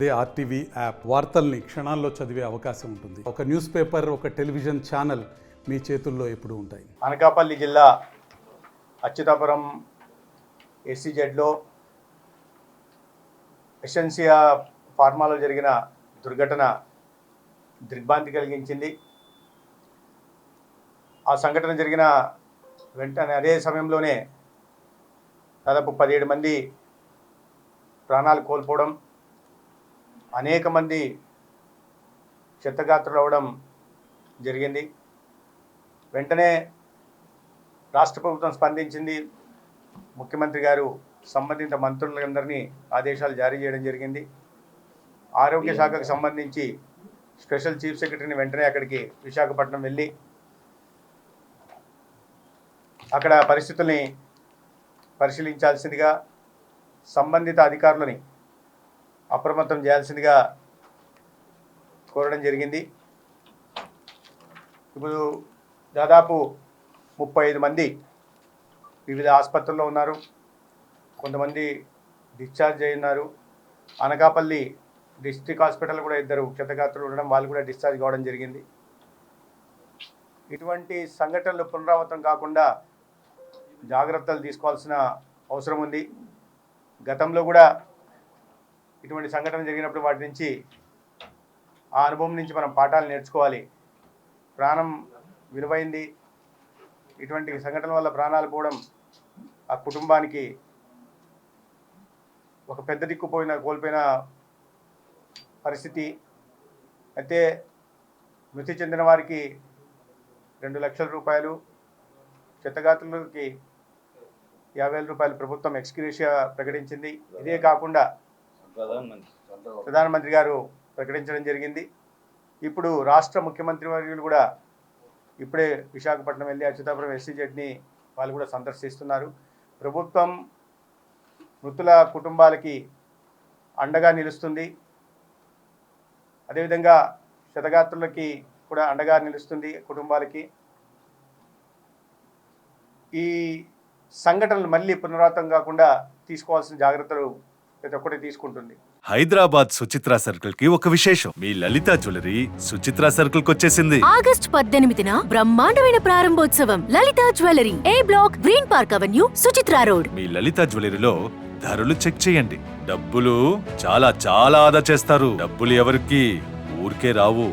అదే RTV app వార్తల్ని క్షణాల్లో చదివే అవకాశం ఉంటుంది. ఒక న్యూస్ పేపర్, ఒక టెలివిజన్ ఛానల్ మీ చేతుల్లో ఎప్పుడూ ఉంటాయి. అనకాపల్లి జిల్లా అచ్యుతాపురం ఎస్సీజెడ్లో ఎసెన్సియా ఫార్మాలో జరిగిన దుర్ఘటన దిగ్భ్రాంతి కలిగించింది. ఆ సంఘటన జరిగిన వెంటనే అదే సమయంలోనే దాదాపు 17 మంది ప్రాణాలు కోల్పోవడం, అనేక మంది క్షతగాత్రులు అవ్వడం జరిగింది. వెంటనే రాష్ట్ర ప్రభుత్వం స్పందించింది. ముఖ్యమంత్రి గారు సంబంధిత మంత్రులందరినీ ఆదేశాలు జారీ చేయడం జరిగింది. ఆరోగ్య శాఖకు సంబంధించి స్పెషల్ చీఫ్ సెక్రటరీని వెంటనే అక్కడికి విశాఖపట్నం వెళ్ళి అక్కడ పరిస్థితుల్ని పరిశీలించాల్సిందిగా, సంబంధిత అధికారులని అప్రమత్తం చేయాల్సిందిగా కోరడం జరిగింది. ఇప్పుడు దాదాపు 35 మంది వివిధ ఆసుపత్రుల్లో ఉన్నారు. కొంతమంది డిశ్చార్జ్ అయి ఉన్నారు. అనకాపల్లి డిస్ట్రిక్ట్ హాస్పిటల్ కూడా 2 క్షతగాత్రులు ఉండడం, వాళ్ళు కూడా డిశ్చార్జ్ కావడం జరిగింది. ఇటువంటి సంఘటనలు పునరావృతం కాకుండా జాగ్రత్తలు తీసుకోవాల్సిన అవసరం ఉంది. గతంలో కూడా ఇటువంటి సంఘటన జరిగినప్పుడు వాటి నుంచి, ఆ అనుభవం నుంచి మనం పాఠాలు నేర్చుకోవాలి. ప్రాణం విలువైంది. ఇటువంటి సంఘటన వల్ల ప్రాణాలు పోవడం ఆ కుటుంబానికి ఒక పెద్ద దిక్కు కోల్పోయిన పరిస్థితి. అయితే మృతి చెందిన వారికి 2 లక్షల రూపాయలు, క్షతగాత్రులకి 50,000 రూపాయలు ప్రభుత్వం ఎక్స్గ్రేషియా ప్రకటించింది. ఇదే కాకుండా ప్రధానమంత్రి గారు ప్రకటించడం జరిగింది. ఇప్పుడు రాష్ట్ర ముఖ్యమంత్రి వర్యులు కూడా ఇప్పుడే విశాఖపట్నం వెళ్ళి అచ్యుతాపురం ఎస్సీజెడ్ని వాళ్ళు కూడా సందర్శిస్తున్నారు. ప్రభుత్వం మృతుల కుటుంబాలకి అండగా నిలుస్తుంది. అదేవిధంగా క్షతగాత్రులకి కూడా అండగా నిలుస్తుంది కుటుంబాలకి. ఈ సంఘటనలు మళ్ళీ పునరావృతం కాకుండా తీసుకోవాల్సిన జాగ్రత్తలు ప్రతి ఒక్కటి తీసుకుంటుంది. హైదరాబాద్ సుచిత్ర సర్కిల్ కి ఒక విశేషం. మీ లలిత జ్యువెలరీ సుచిత్ర సర్కిల్ కి వచ్చేసింది. ఆగస్ట్ 18న బ్రహ్మాండమైన ప్రారంభోత్సవం. Lalitha jewellery, A block, green park avenue, Suchitra road. మీ లలిత జ్యువెలరీలో ధరలు చెక్ చేయండి. డబ్బులు చాలా చాలా ఆదా చేస్తారు. డబ్బులు ఎవరికి ఊరికే రావు.